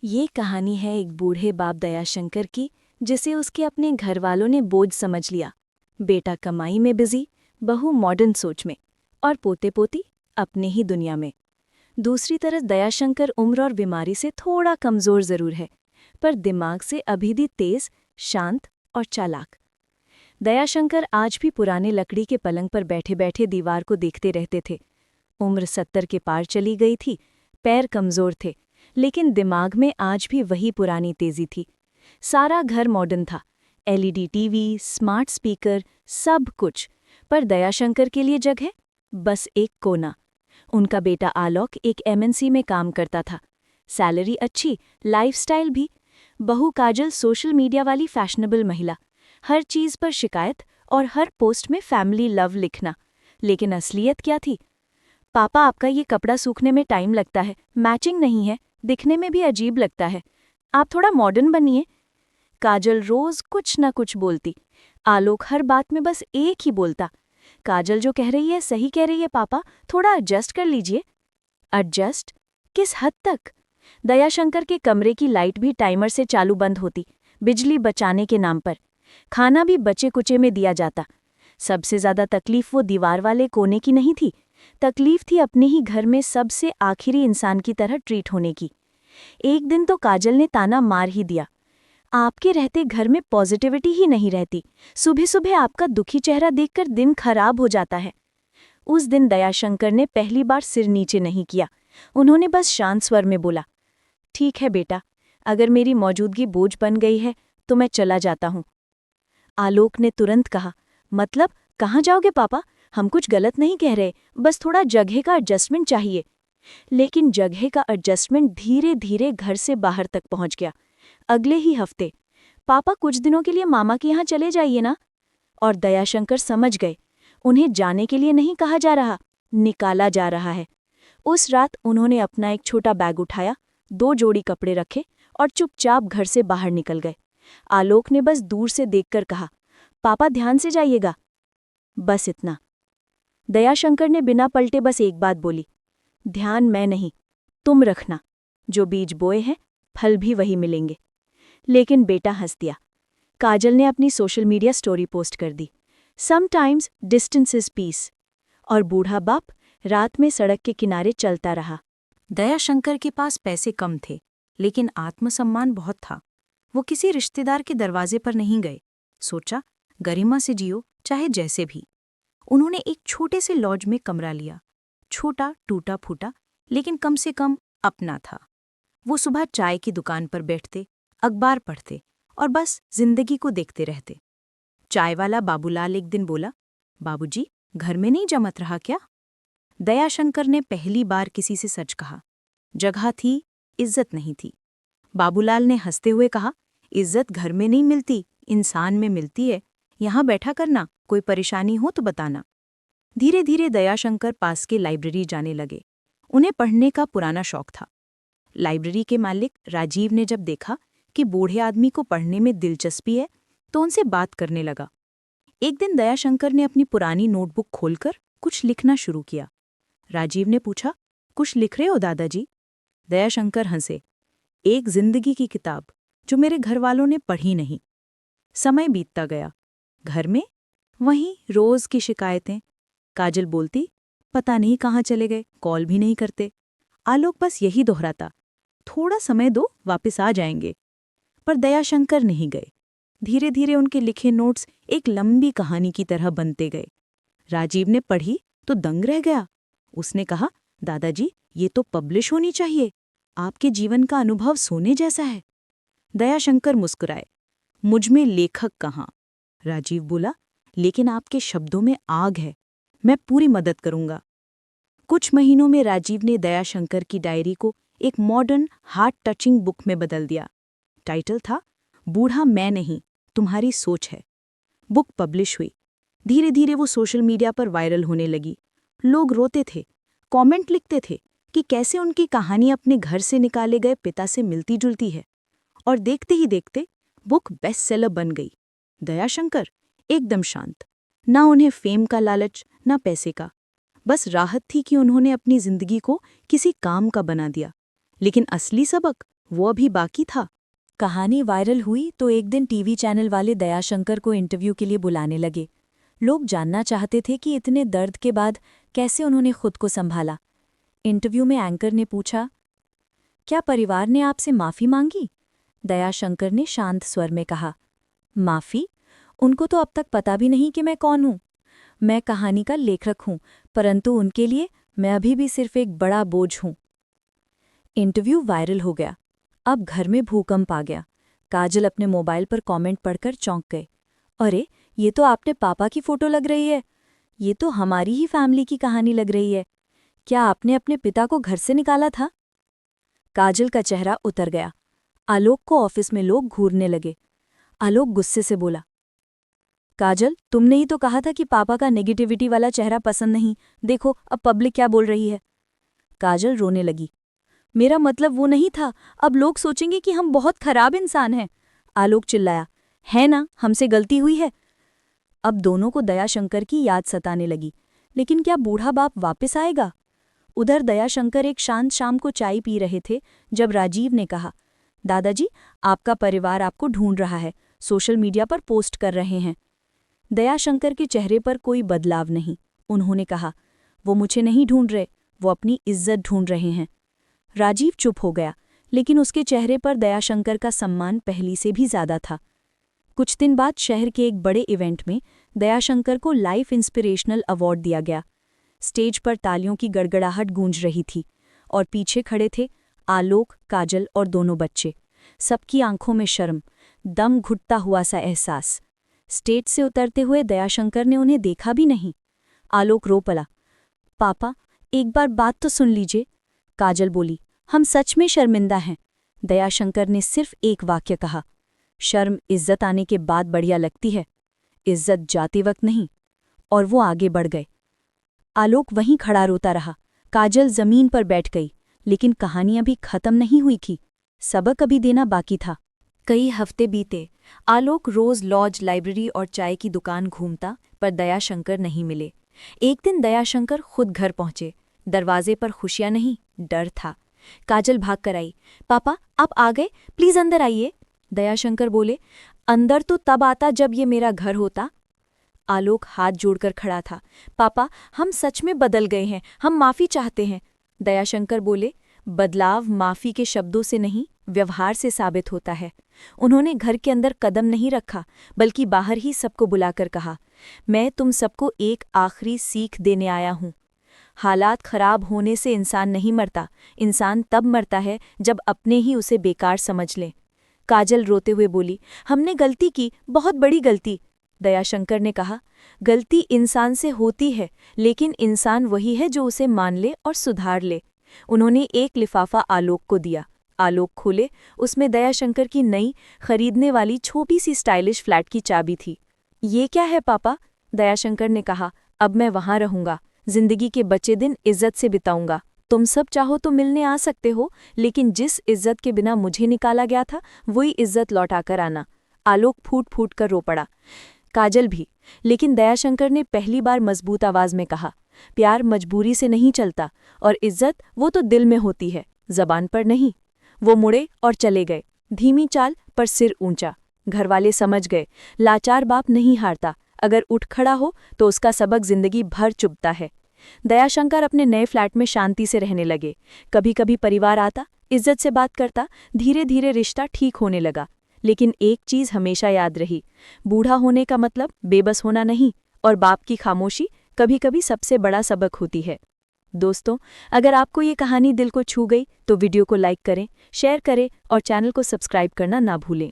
ये कहानी है एक बूढ़े बाप दयाशंकर की, जिसे उसके अपने घरवालों ने बोझ समझ लिया। बेटा कमाई में बिजी, बहू मॉडर्न सोच में, और पोते पोती अपने ही दुनिया में। दूसरी तरफ दयाशंकर उम्र और बीमारी से थोड़ा कमज़ोर ज़रूर है, पर दिमाग से अभी भी तेज, शांत और चालाक। दयाशंकर आज भी पुराने लकड़ी के पलंग पर बैठे बैठे दीवार को देखते रहते थे। उम्र 70 के पार चली गई थी, पैर कमज़ोर थे, लेकिन दिमाग में आज भी वही पुरानी तेजी थी। सारा घर मॉडर्न था, एलईडी टीवी, स्मार्ट स्पीकर, सब कुछ। पर दयाशंकर के लिए जगह बस एक कोना। उनका बेटा आलोक एक एमएनसी में काम करता था, सैलरी अच्छी, लाइफस्टाइल भी। बहू काजल सोशल मीडिया वाली फैशनेबल महिला, हर चीज़ पर शिकायत और हर पोस्ट में फैमिली लव लिखना। लेकिन असलियत क्या थी? पापा, आपका ये कपड़ा सूखने में टाइम लगता है, मैचिंग नहीं है, दिखने में भी अजीब लगता है, आप थोड़ा मॉडर्न बनिए। काजल रोज कुछ न कुछ बोलती, आलोक हर बात में बस एक ही बोलता, काजल जो कह रही है सही कह रही है पापा, थोड़ा एडजस्ट कर लीजिए। एडजस्ट किस हद तक? दयाशंकर के कमरे की लाइट भी टाइमर से चालू बंद होती, बिजली बचाने के नाम पर। खाना भी बचे कुचे में दिया जाता। सबसे ज्यादा तकलीफ वो दीवार वाले कोने की नहीं थी, तकलीफ थी अपने ही घर में सबसे आखिरी इंसान की तरह ट्रीट होने की। एक दिन तो काजल ने ताना मार ही दिया, आपके रहते घर में पॉजिटिविटी ही नहीं रहती, सुबह सुबह आपका दुखी चेहरा देखकर दिन खराब हो जाता है। उस दिन दयाशंकर ने पहली बार सिर नीचे नहीं किया, उन्होंने बस शांत स्वर में बोला, ठीक है बेटा, अगर मेरी मौजूदगी बोझ बन गई है तो मैं चला जाता हूँ। आलोक ने तुरंत कहा, मतलब कहाँ जाओगे पापा? हम कुछ गलत नहीं कह रहे, बस थोड़ा जगह का एडजस्टमेंट चाहिए। लेकिन जगह का एडजस्टमेंट धीरे धीरे घर से बाहर तक पहुंच गया। अगले ही हफ्ते, पापा कुछ दिनों के लिए मामा के यहाँ चले जाइए ना। और दयाशंकर समझ गए, उन्हें जाने के लिए नहीं कहा जा रहा, निकाला जा रहा है। उस रात उन्होंने अपना एक छोटा बैग उठाया, 2 जोड़ी कपड़े रखे और चुपचाप घर से बाहर निकल गए। आलोक ने बस दूर से देखकर कहा, पापा ध्यान से जाइएगा। बस इतना। दयाशंकर ने बिना पलटे बस एक बात बोली, ध्यान मैं नहीं, तुम रखना। जो बीज बोए हैं, फल भी वही मिलेंगे। लेकिन बेटा हंस दिया। काजल ने अपनी सोशल मीडिया स्टोरी पोस्ट कर दी, समटाइम्स डिस्टेंस इज पीस। और बूढ़ा बाप रात में सड़क के किनारे चलता रहा। दयाशंकर के पास पैसे कम थे, लेकिन आत्मसम्मान बहुत था। वो किसी रिश्तेदार के दरवाजे पर नहीं गए, सोचा गरिमा से जियो, चाहे जैसे भी। उन्होंने एक छोटे से लॉज में कमरा लिया, छोटा, टूटा फूटा, लेकिन कम से कम अपना था। वो सुबह चाय की दुकान पर बैठते, अखबार पढ़ते और बस जिंदगी को देखते रहते। चाय वाला बाबूलाल एक दिन बोला, बाबूजी, घर में नहीं जमत रहा क्या? दयाशंकर ने पहली बार किसी से सच कहा। जगह थी, इज्जत नहीं थी। बाबूलाल ने हंसते हुए कहा, इज्जत घर में नहीं मिलती, इंसान में मिलती है। यहाँ बैठा करना, कोई परेशानी हो तो बताना। धीरे धीरे दयाशंकर पास के लाइब्रेरी जाने लगे। उन्हें पढ़ने का पुराना शौक था। लाइब्रेरी के मालिक राजीव ने जब देखा कि बूढ़े आदमी को पढ़ने में दिलचस्पी है, तो उनसे बात करने लगा। एक दिन दयाशंकर ने अपनी पुरानी नोटबुक खोलकर कुछ लिखना शुरू किया। राजीव ने पूछा, कुछ लिख रहे हो दादाजी? दयाशंकर हंसे, एक जिंदगी की किताब जो मेरे घर वालों ने पढ़ी नहीं। समय बीतता गया। घर में वहीं रोज की शिकायतें। काजल बोलती, पता नहीं कहाँ चले गए, कॉल भी नहीं करते। आलोक बस यही दोहराता, थोड़ा समय दो, वापस आ जाएंगे। पर दयाशंकर नहीं गए। धीरे धीरे उनके लिखे नोट्स एक लंबी कहानी की तरह बनते गए। राजीव ने पढ़ी तो दंग रह गया। उसने कहा, दादाजी, ये तो पब्लिश होनी चाहिए, आपके जीवन का अनुभव सोने जैसा है। दयाशंकर मुस्कुराए, मुझमें लेखक कहाँ? राजीव बोला, लेकिन आपके शब्दों में आग है, मैं पूरी मदद करूंगा। कुछ महीनों में राजीव ने दयाशंकर की डायरी को एक मॉडर्न, हार्ट टचिंग बुक में बदल दिया। टाइटल था, बूढ़ा मैं नहीं, तुम्हारी सोच है। बुक पब्लिश हुई। धीरे धीरे वो सोशल मीडिया पर वायरल होने लगी। लोग रोते थे, कमेंट लिखते थे कि कैसे उनकी कहानी अपने घर से निकाले गए पिता से मिलती जुलती है। और देखते ही देखते बुक बेस्ट सेलर बन गई। दयाशंकर एकदम शांत, ना उन्हें फेम का लालच, ना पैसे का। बस राहत थी कि उन्होंने अपनी जिंदगी को किसी काम का बना दिया। लेकिन असली सबक वो अभी बाकी था। कहानी वायरल हुई तो एक दिन टीवी चैनल वाले दयाशंकर को इंटरव्यू के लिए बुलाने लगे। लोग जानना चाहते थे कि इतने दर्द के बाद कैसे उन्होंने खुद को संभाला। इंटरव्यू में एंकर ने पूछा, क्या परिवार ने आपसे माफ़ी मांगी? दयाशंकर ने शांत स्वर में कहा, माफ़ी? उनको तो अब तक पता भी नहीं कि मैं कौन हूँ। मैं कहानी का लेखक हूँ, परंतु उनके लिए मैं अभी भी सिर्फ एक बड़ा बोझ हूँ। इंटरव्यू वायरल हो गया। अब घर में भूकंप आ गया। काजल अपने मोबाइल पर कमेंट पढ़कर चौंक गए। अरे, ये तो आपने पापा की फ़ोटो लग रही है। ये तो हमारी ही फैमिली की कहानी लग रही है। क्या आपने अपने पिता को घर से निकाला था? काजल का चेहरा उतर गया। आलोक को ऑफिस में लोग घूरने लगे। आलोक गुस्से से बोला, काजल, तुमने ही तो कहा था कि पापा का नेगेटिविटी वाला चेहरा पसंद नहीं। देखो अब पब्लिक क्या बोल रही है। काजल रोने लगी। मेरा मतलब वो नहीं था। अब लोग सोचेंगे कि हम बहुत खराब इंसान हैं। आलोक चिल्लाया, है ना, हमसे गलती हुई है। अब दोनों को दयाशंकर की याद सताने लगी। लेकिन क्या बूढ़ा बाप वापस आएगा? उधर दयाशंकर एक शांत शाम को चाय पी रहे थे जब राजीव ने कहा, दादाजी, आपका परिवार आपको ढूंढ रहा है, सोशल मीडिया पर पोस्ट कर रहे हैं। दयाशंकर के चेहरे पर कोई बदलाव नहीं। उन्होंने कहा, वो मुझे नहीं ढूंढ रहे, वो अपनी इज्जत ढूंढ रहे हैं। राजीव चुप हो गया, लेकिन उसके चेहरे पर दयाशंकर का सम्मान पहली से भी ज्यादा था। कुछ दिन बाद शहर के एक बड़े इवेंट में दयाशंकर को लाइफ इंस्पिरेशनल अवार्ड दिया गया। स्टेज पर तालियों की गड़गड़ाहट गूंज रही थी और पीछे खड़े थे आलोक, काजल और दोनों बच्चे। सबकी आंखों में शर्म, दम घुटता हुआ सा एहसास। स्टेज से उतरते हुए दयाशंकर ने उन्हें देखा भी नहीं। आलोक रो पड़ा, पापा, एक बार बात तो सुन लीजिए। काजल बोली, हम सच में शर्मिंदा हैं। दयाशंकर ने सिर्फ एक वाक्य कहा, शर्म इज्जत आने के बाद बढ़िया लगती है, इज्जत जाते वक्त नहीं। और वो आगे बढ़ गए। आलोक वहीं खड़ा रोता रहा। काजल जमीन पर बैठ गई। लेकिन कहानी अभी खत्म नहीं हुई थी। सबक अभी देना बाकी था। कई हफ्ते बीते। आलोक रोज लॉज, लाइब्रेरी और चाय की दुकान घूमता, पर दयाशंकर नहीं मिले। एक दिन दयाशंकर खुद घर पहुंचे। दरवाजे पर खुशियां नहीं, डर था। काजल भाग कर आई, पापा आप आ गए, प्लीज अंदर आइए। दयाशंकर बोले, अंदर तो तब आता जब ये मेरा घर होता। आलोक हाथ जोड़कर खड़ा था, पापा हम सच में बदल गए हैं, हम माफ़ी चाहते हैं। दयाशंकर बोले, बदलाव माफ़ी के शब्दों से नहीं, व्यवहार से साबित होता है। उन्होंने घर के अंदर कदम नहीं रखा, बल्कि बाहर ही सबको बुलाकर कहा, मैं तुम सबको एक आखिरी सीख देने आया हूँ। हालात खराब होने से इंसान नहीं मरता, इंसान तब मरता है जब अपने ही उसे बेकार समझ लें। काजल रोते हुए बोली, हमने गलती की, बहुत बड़ी गलती। दयाशंकर ने कहा, गलती इंसान से होती है, लेकिन इंसान वही है जो उसे मान ले और सुधार ले। उन्होंने एक लिफाफा आलोक को दिया। आलोक खोले, उसमें दयाशंकर की नई खरीदने वाली छोटी सी स्टाइलिश फ्लैट की चाबी थी। ये क्या है पापा? दयाशंकर ने कहा, अब मैं वहाँ रहूंगा, जिंदगी के बचे दिन इज्जत से बिताऊंगा। तुम सब चाहो तो मिलने आ सकते हो, लेकिन जिस इज्जत के बिना मुझे निकाला गया था वही इज्जत लौटाकर आना। आलोक फूट फूट कर रो पड़ा, काजल भी। लेकिन दयाशंकर ने पहली बार मजबूत आवाज में कहा, प्यार मजबूरी से नहीं चलता, और इज्जत वो तो दिल में होती है, जबान पर नहीं। वो मुड़े और चले गए, धीमी चाल पर सिर ऊंचा। घरवाले समझ गए, लाचार बाप नहीं हारता, अगर उठ खड़ा हो तो उसका सबक जिंदगी भर चुभता है। दयाशंकर अपने नए फ्लैट में शांति से रहने लगे। कभी कभी परिवार आता, इज्जत से बात करता, धीरे धीरे रिश्ता ठीक होने लगा। लेकिन एक चीज हमेशा याद रही, बूढ़ा होने का मतलब बेबस होना नहीं, और बाप की खामोशी कभी कभी सबसे बड़ा सबक होती है। दोस्तों, अगर आपको ये कहानी दिल को छू गई तो वीडियो को लाइक करें, शेयर करें और चैनल को सब्सक्राइब करना ना भूलें।